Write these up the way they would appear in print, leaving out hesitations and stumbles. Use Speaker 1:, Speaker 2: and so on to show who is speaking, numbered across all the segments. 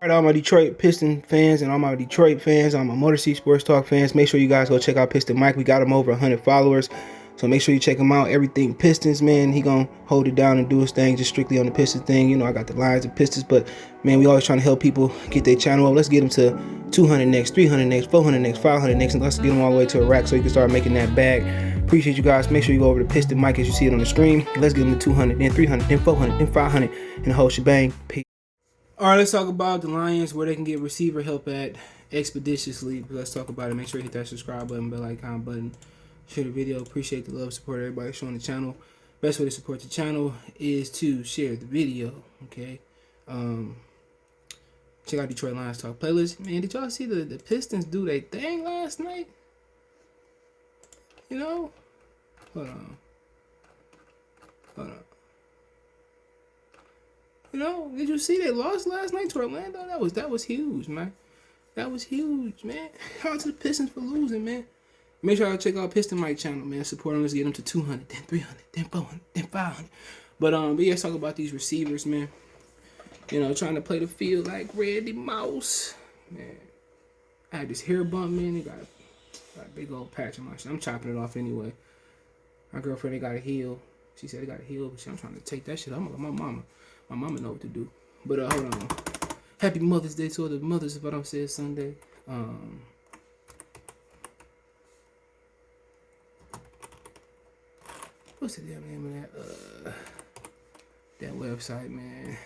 Speaker 1: All right, all my Detroit Piston fans and all my Detroit fans, all my Motor City Sports Talk fans, make sure you guys go check out Piston Mike. We got him over 100 followers, so make sure you check him out. Everything Pistons, man. He gonna hold it down and do his thing, just strictly on the Pistons thing. You know, I got the Lions and Pistons, but man, we always trying to help people get their channel up. Let's get them to 200 next, 300 next, 400 next, 500 next, and let's get them all the way to a rack so you can start making that bag. Appreciate you guys. Make sure you go over to Piston Mike as you see it on the screen. Let's get them to 200, then 300, then 400, then 500, and the whole shebang. Peace. All right, let's talk about the Lions, where they can get receiver help at expeditiously. Let's talk about it. Make sure you hit that subscribe button, bell icon button, share the video. Appreciate the love, support, everybody showing the channel. Best way to support the channel is to share the video. Okay, check out Detroit Lions Talk playlist. Man, did y'all see the Pistons do their thing last night? You know, hold on. You know, did you see they lost last night to Orlando? That was huge, man. That was huge, man. Shout out to the Pistons for losing, man. Make sure y'all check out Piston Mike channel, man. Support them. Let's get them to 200, then 300, then 400, then 500. But yeah, let's talk about these receivers, man. You know, trying to play the field like Randy Mouse. Man, I had this hair bump, man. It got a big old patch on my shit. I'm chopping it off anyway. My girlfriend, they got a heel. She said they got a heel, but I'm trying to take that shit. I'm like my mama. My mama know what to do. But hold on. Happy Mother's Day to all the mothers, if I don't say it Sunday. What's the damn name of that website, man?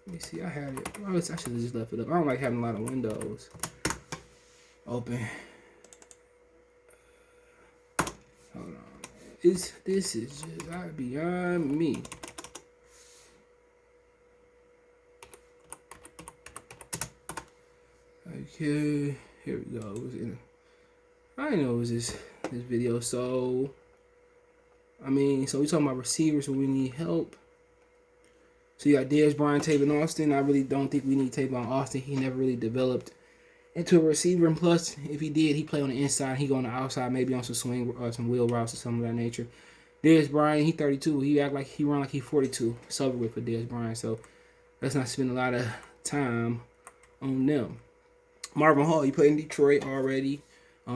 Speaker 1: Let me see. I had it. Well, I should have just left it up. I don't like having a lot of windows open. Hold on. This is just beyond me. Okay, here we go. I didn't know it was this video. So we talking about receivers when we need help. So you got Dez Bryant, Tavon Austin. I really don't think we need Tavon Austin. He never really developed into a receiver, and plus, if he did, he play on the inside. He go on the outside, maybe on some swing or some wheel routes or something of that nature. Dez Bryant, he 32. He act like he run like he 42. It's over with for Dez Bryant. So let's not spend a lot of time on them. Marvin Hall, he played in Detroit already.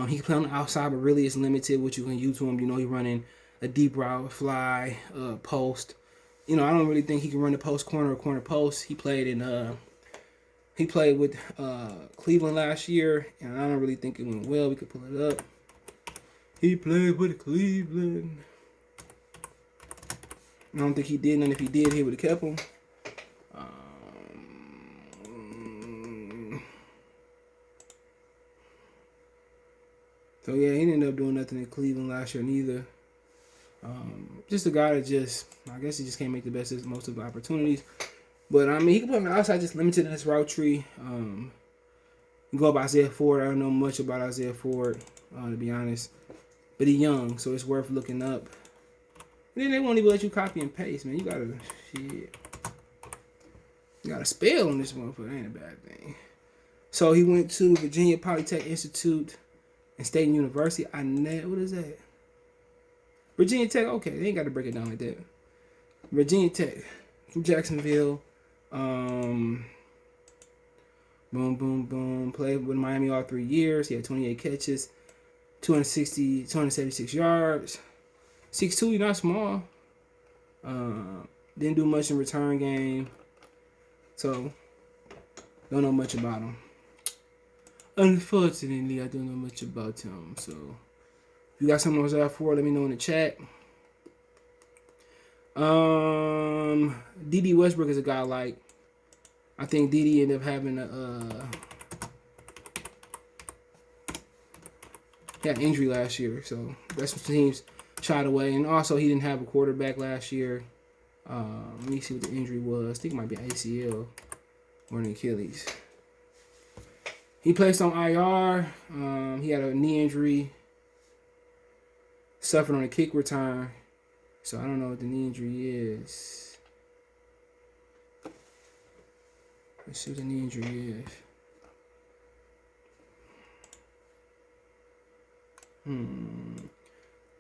Speaker 1: He can play on the outside, but really it's limited what you can use to him. You know, he running a deep route, fly, post. You know, I don't really think he can run the post corner or corner post. He played with Cleveland last year, and I don't really think it went well. We could pull it up. He played with Cleveland. I don't think he did, and if he did, he would have kept him. So yeah, he didn't end up doing nothing in Cleveland last year neither. Just a guy that I guess he just can't make the most of the opportunities. But he can play on the outside, just limited in his route tree. You go up Isaiah Ford. I don't know much about Isaiah Ford, to be honest. But he's young, so it's worth looking up. And then they won't even let you copy and paste, man. You gotta spell on this motherfucker. That ain't a bad thing. So he went to Virginia Polytech Institute and State University. What is that? Virginia Tech. Okay, they ain't got to break it down like that. Virginia Tech from Jacksonville. Boom, boom, boom. Played with Miami all 3 years. He had 28 catches, 276 yards. 6'2", you're not small. Didn't do much in return game. So, don't know much about him. Unfortunately, I don't know much about him. So, if you got something else out for, let me know in the chat. D.D. Westbrook is a guy like. I think D.D. ended up having he had an injury last year, so that's what teams shied away. And also, he didn't have a quarterback last year. Let me see what the injury was. I think it might be ACL or an Achilles. He placed on IR. He had a knee injury. Suffered on a kick return. So I don't know what the knee injury is. Let's see what the knee injury is.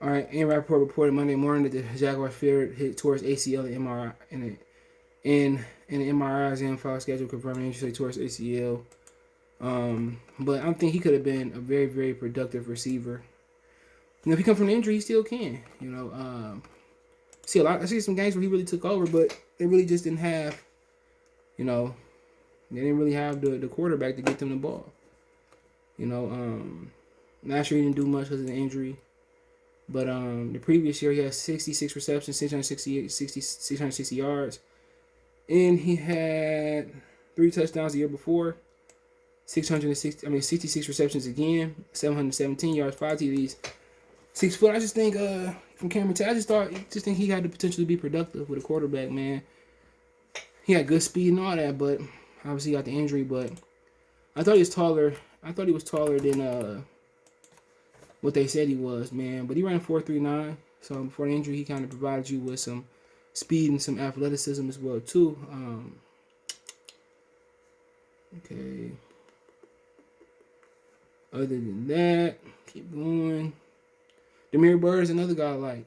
Speaker 1: All right, Ian Rappaport reported Monday morning that the Jaguars feared hit towards ACL and MRI in the MRI exam file schedule confirming injury towards ACL. But I think he could have been a very, very productive receiver. If he come from an injury, he still can. I see some games where he really took over, but they really just didn't have, they didn't really have the quarterback to get them the ball. Last year he didn't do much because of the injury. But the previous year he had 66 receptions, 660 yards. And he had 3 touchdowns the year before. 66 receptions again, 717 yards, 5 TDs. 6 foot. I just think from Cameron Taylor, I just think he had the potential to be productive with a quarterback, man. He had good speed and all that, but obviously he got the injury. But I thought he was taller. I thought he was taller than what they said he was, man. But he ran 4.39. So before the injury, he kind of provided you with some speed and some athleticism as well too. Okay. Other than that, keep going. Demir Bird is another guy I like,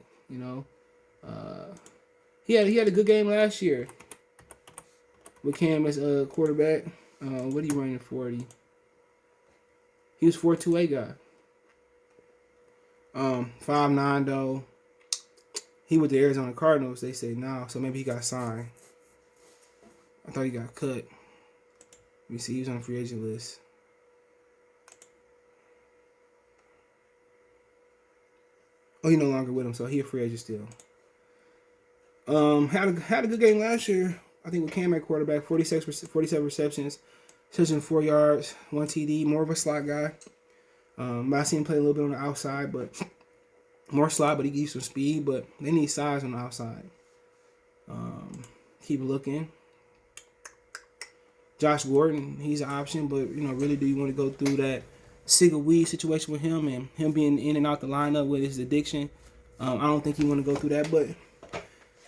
Speaker 1: he had a good game last year with Cam as a quarterback. What he running 40? He was 4.28 guy. 5'9" though. He with the Arizona Cardinals. They say no, so maybe he got signed. I thought he got cut. Let me see. He was on the free agent list. Oh, he no longer with him, so he a free agent still. Had a good game last year. I think with Cam at quarterback, 47 receptions, 604 yards, 1 TD. More of a slot guy. I seen him play a little bit on the outside, but more slot, but he gives some speed. But they need size on the outside. Keep looking. Josh Gordon, he's an option, but really, do you want to go through that cigar weed situation with him and him being in and out the lineup with his addiction? I don't think you want to go through that, but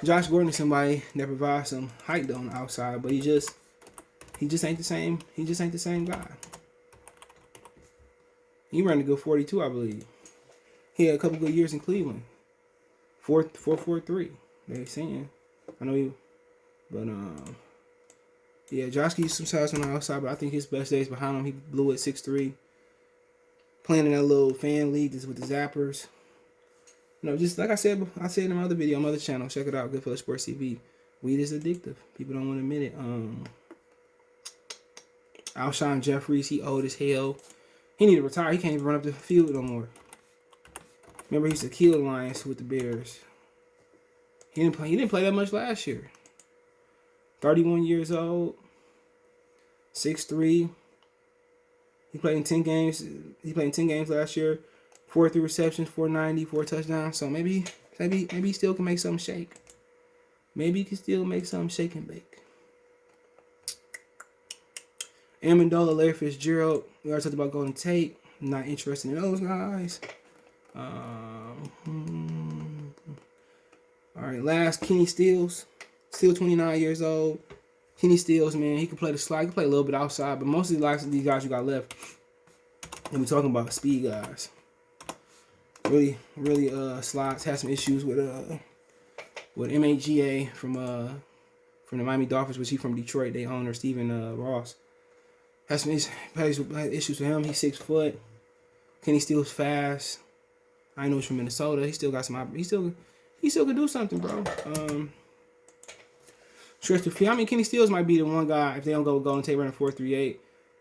Speaker 1: Josh Gordon is somebody that provides some height though on the outside, but he just ain't the same. He just ain't the same guy. He ran a good 42, I believe. He had a couple good years in Cleveland. 4.43. They saying. I know he, but yeah, Josh gives some size on the outside, but I think his best days behind him. He blew at 6'3". Playing in that little fan league with the Zappers. Just like I said in my other video on my other channel. Check it out, Goodfellas Sports TV. Weed is addictive. People don't want to admit it. Alshon Jeffries, he old as hell. He need to retire. He can't even run up the field no more. Remember, he used to kill the Lions with the Bears. He didn't play that much last year. 31 years old. 6'3". He played in 10 games. He played in 10 games last year. 43 receptions, 490, 4 touchdowns. So maybe he still can make something shake. Maybe he can still make something shake and bake. Amendola, Larry Fitzgerald. We already talked about Golden Tate. Not interested in those guys. All right, last, Kenny Stills. Still 29 years old. Kenny Stills, man, he can play the slide. He can play a little bit outside, but most of these guys you got left, and we're talking about speed guys. Really slides. Had some issues with MAGA from the Miami Dolphins, which he from Detroit. They owner Stephen Ross. Had some issues with him. He's 6 foot. Kenny Stills fast. I know he's from Minnesota. He still got some. He still can do something, bro. Stretch the field. I mean, Kenny Stills might be the one guy if they don't go with Golden Tate running 4.38.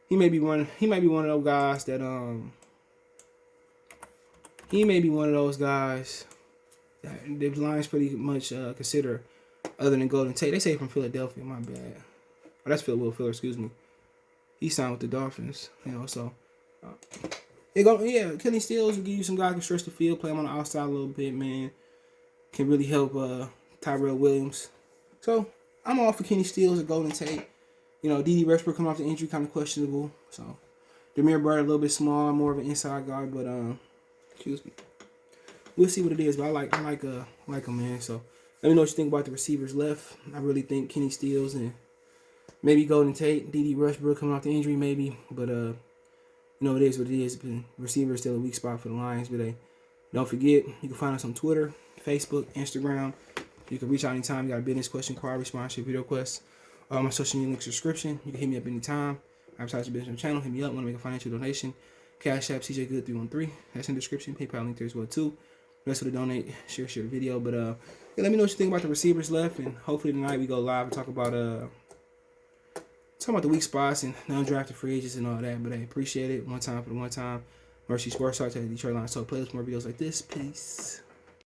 Speaker 1: He may be one. He might be one of those guys that He may be one of those guys that the Lions pretty much consider, other than Golden Tate. They say from Philadelphia. My bad. Oh, that's Will Fuller. Excuse me. He signed with the Dolphins. So. Kenny Stills will give you some guys who can stretch the field, play him on the outside a little bit, man. Can really help Tyrell Williams. So I'm all for Kenny Stills and Golden Tate. D.D. Westbrook coming off the injury, kind of questionable. So Demir Bird a little bit small, more of an inside guard, but excuse me. We'll see what it is, but I like him, man. So let me know what you think about the receivers left. I really think Kenny Stills and maybe Golden Tate, D.D. Westbrook coming off the injury, maybe, but it is what it is. Receiver is still a weak spot for the Lions, but Don't forget, you can find us on Twitter, Facebook, Instagram. You can reach out anytime. You got a business question, card response, video requests. My social media links subscription. You can hit me up anytime. Advertise your business on the channel. Hit me up. Want to make a financial donation? Cash App, CJ Good 313. That's in the description. PayPal link there as well too. Rest of the donate, share the video. But yeah, let me know what you think about the receivers left, and hopefully tonight we go live and talk about the weak spots and the undrafted free agents and all that. But I appreciate it. One time for the one time. Mercy Sports Talk to the DetroitLions. So play more videos like this. Peace.